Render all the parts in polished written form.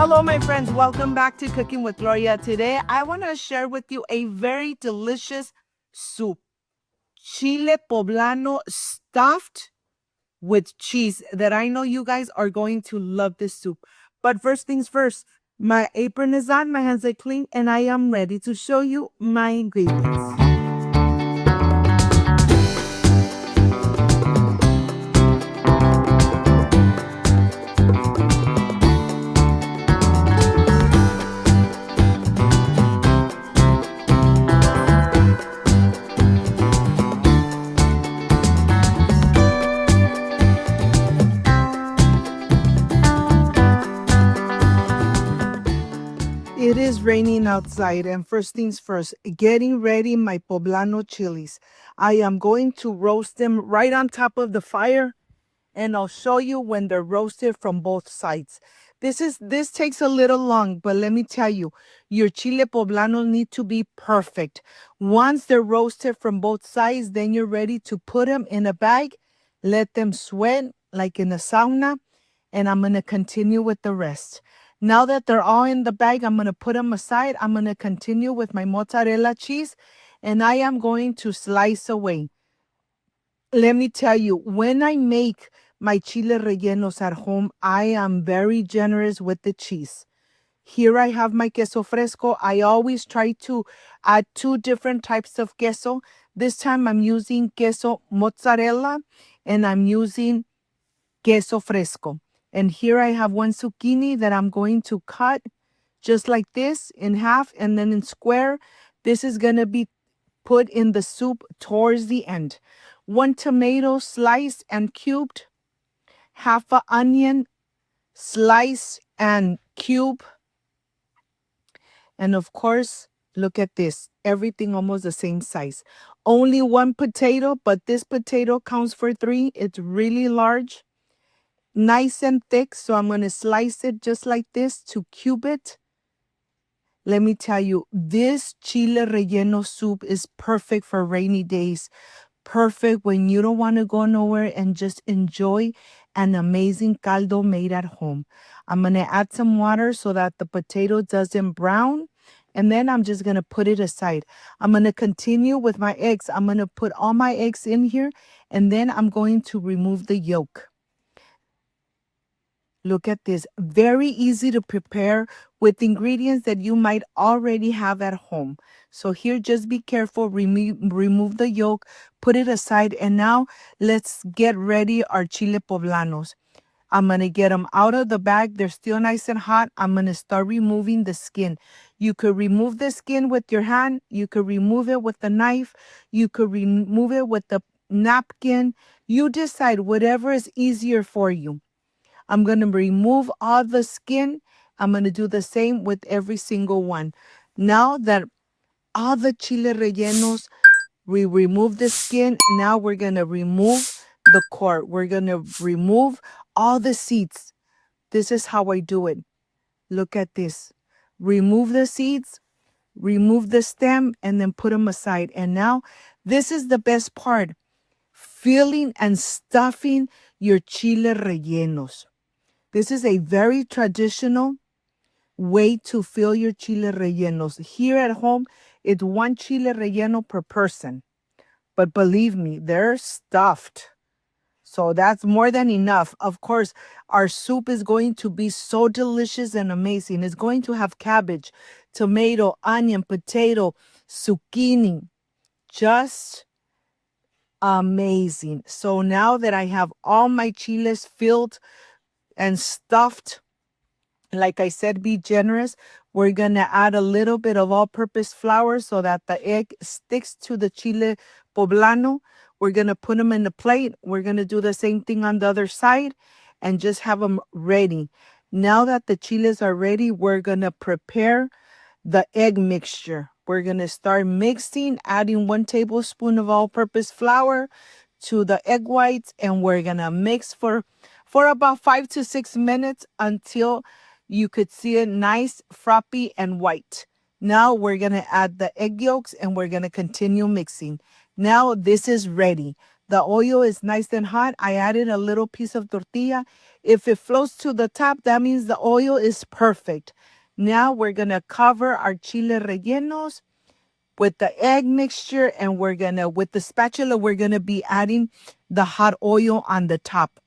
Hello, my friends. Welcome back to Cooking with Gloria. Today, I want to share with you a very delicious soup. Chile poblano stuffed with cheese that I know you guys are going to love this soup. But first things first, my apron is on, my hands are clean, and I am ready to show you my ingredients. It is raining outside, and first things first, getting ready my poblano chilies. I am going to roast them right on top of the fire, and I'll show you when they're roasted from both sides. This takes a little long, but let me tell you, your chile poblano need to be perfect. Once they're roasted from both sides, then you're ready to put them in a bag, let them sweat like in a sauna, and I'm gonna continue with the rest. Now that they're all in the bag, I'm going to put them aside. I'm going to continue with my mozzarella cheese, and I am going to slice away. Let me tell you, when I make my Chiles Rellenos at home, I am very generous with the cheese. Here I have my queso fresco. I always try to add 2 different types of queso. This time I'm using queso mozzarella, and I'm using queso fresco. And here I have 1 zucchini that I'm going to cut just like this in half and then in square. This is going to be put in the soup towards the end. 1 tomato sliced and cubed. Half an onion sliced and cubed. And of course, look at this. Everything almost the same size. Only 1 potato, but this potato counts for 3. It's really large. Nice and thick, so I'm going to slice it just like this to cube it. Let me tell you, this chile relleno soup is perfect for rainy days. Perfect when you don't want to go nowhere and just enjoy an amazing caldo made at home. I'm going to add some water so that the potato doesn't brown. And then I'm just going to put it aside. I'm going to continue with my eggs. I'm going to put all my eggs in here, and then I'm going to remove the yolk. Look at this. Very easy to prepare with ingredients that you might already have at home. So here, just be careful. Remove the yolk, put it aside. And now let's get ready our chile poblanos. I'm going to get them out of the bag. They're still nice and hot. I'm going to start removing the skin. You could remove the skin with your hand. You could remove it with a knife. You could remove it with a napkin. You decide whatever is easier for you. I'm going to remove all the skin. I'm going to do the same with every single one. Now that all the chile rellenos, we remove the skin. Now we're going to remove the core. We're going to remove all the seeds. This is how I do it. Look at this. Remove the seeds, remove the stem, and then put them aside. And now this is the best part. Filling and stuffing your chile rellenos. This is a very traditional way to fill your chile rellenos. Here at home, it's 1 chile relleno per person. But believe me, they're stuffed. So that's more than enough. Of course, our soup is going to be so delicious and amazing. It's going to have cabbage, tomato, onion, potato, zucchini. Just amazing. So now that I have all my chiles filled and stuffed, like I said, be generous. We're going to add a little bit of all-purpose flour so that the egg sticks to the chile poblano. We're going to put them in the plate. We're going to do the same thing on the other side and just have them ready. Now that the chiles are ready, we're going to prepare the egg mixture. We're going to start mixing, adding 1 tablespoon of all-purpose flour to the egg whites, and we're going to mix for about 5 to 6 minutes until you could see it nice, frothy, and white. Now we're going to add the egg yolks, and we're going to continue mixing. Now this is ready. The oil is nice and hot. I added a little piece of tortilla. If it floats to the top, that means the oil is perfect. Now we're going to cover our chile rellenos with the egg mixture, and with the spatula, we're going to be adding the hot oil on the top.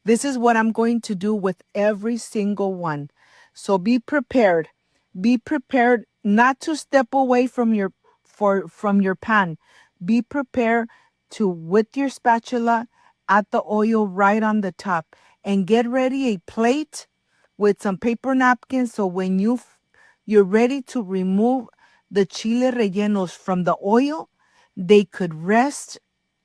This is what I'm going to do with every single one. So be prepared. Be prepared not to step away from your pan. Be prepared to, with your spatula, add the oil right on the top, and get ready a plate with some paper napkins, so when you're ready to remove the chile rellenos from the oil, they could rest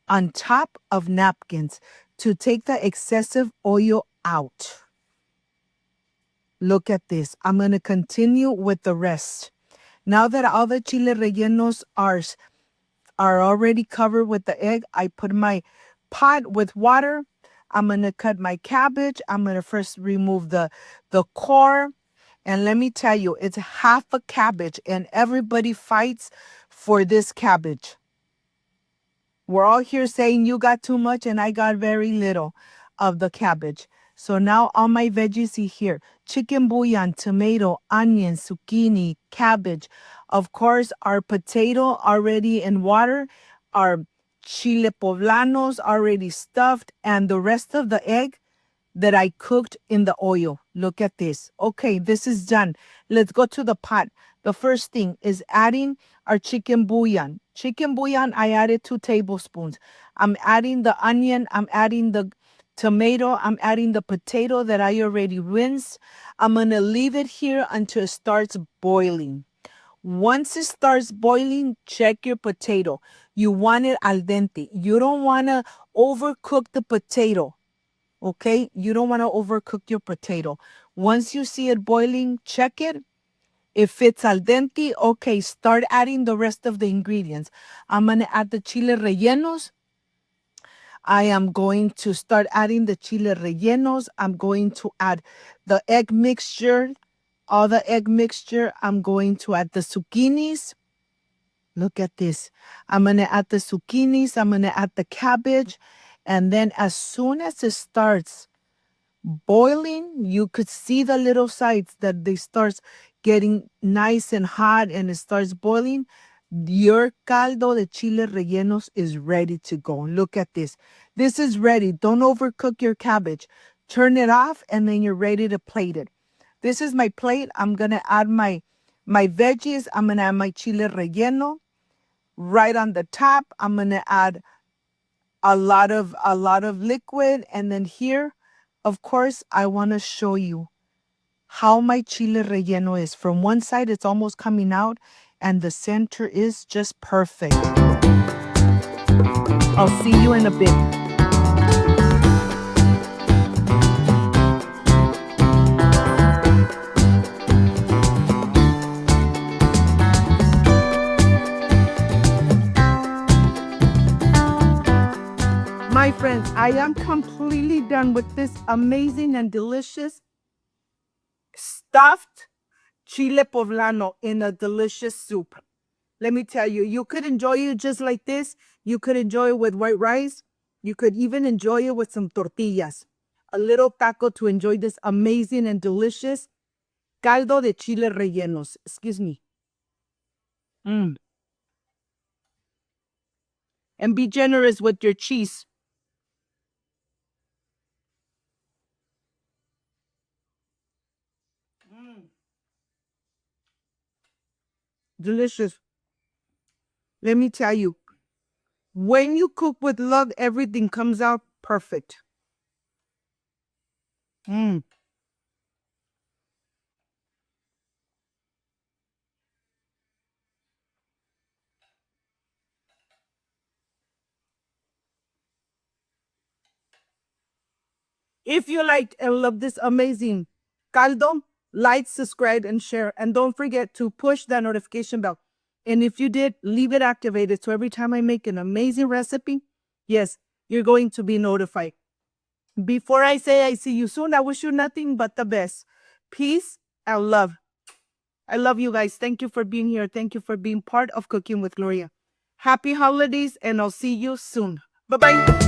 on top of napkins to take the excessive oil out. Look at this. I'm going to continue with the rest. Now that all the chile rellenos are already covered with the egg, I put my pot with water. I'm going to cut my cabbage. I'm going to first remove the core. And let me tell you, it's half a cabbage, and everybody fights for this cabbage. We're all here saying you got too much and I got very little of the cabbage. So now all my veggies here: chicken bouillon, tomato, onion, zucchini, cabbage. Of course, our potato already in water, our chile poblanos already stuffed, and the rest of the egg that I cooked in the oil. Look at this. Okay, this is done. Let's go to the pot. The first thing is adding our chicken bouillon. Chicken bouillon, I added 2 tablespoons. I'm adding the onion. I'm adding the tomato. I'm adding the potato that I already rinsed. I'm going to leave it here until it starts boiling. Once it starts boiling, check your potato. You want it al dente. You don't want to overcook the potato. Okay, you don't want to overcook your potato. Once you see it boiling, check it. If it's al dente, okay, start adding the rest of the ingredients. I'm going to add the chile rellenos. I am going to start adding the chile rellenos. I'm going to add the egg mixture, all the egg mixture. I'm going to add the zucchinis. Look at this. I'm going to add the zucchinis. I'm going to add the cabbage. And then as soon as it starts boiling, you could see the little sides that they start getting nice and hot, and it starts boiling. Your caldo de chile rellenos is ready to go. Look at this. This is ready. Don't overcook your cabbage. Turn it off, and then you're ready to plate it. This is my plate. I'm going to add my veggies. I'm going to add my chile relleno right on the top. I'm going to add a lot of liquid, and then here, of course, I want to show you how my chile relleno is. From one side, it's almost coming out, and the center is just perfect. I'll see you in a bit. My friends, I am completely done with this amazing and delicious stuffed chile poblano in a delicious soup. Let me tell you, you could enjoy it just like this. You could enjoy it with white rice. You could even enjoy it with some tortillas. A little taco to enjoy this amazing and delicious caldo de chile rellenos. Excuse me. And be generous with your cheese. Delicious. Let me tell you, when you cook with love, everything comes out perfect. If you liked and love this amazing caldo, like, subscribe, and share. And don't forget to push that notification bell. And if you did, leave it activated. So every time I make an amazing recipe, yes, you're going to be notified. Before I say I see you soon, I wish you nothing but the best. Peace and love. I love you guys. Thank you for being here. Thank you for being part of Cooking with Gloria. Happy holidays, and I'll see you soon. Bye. Bye-bye.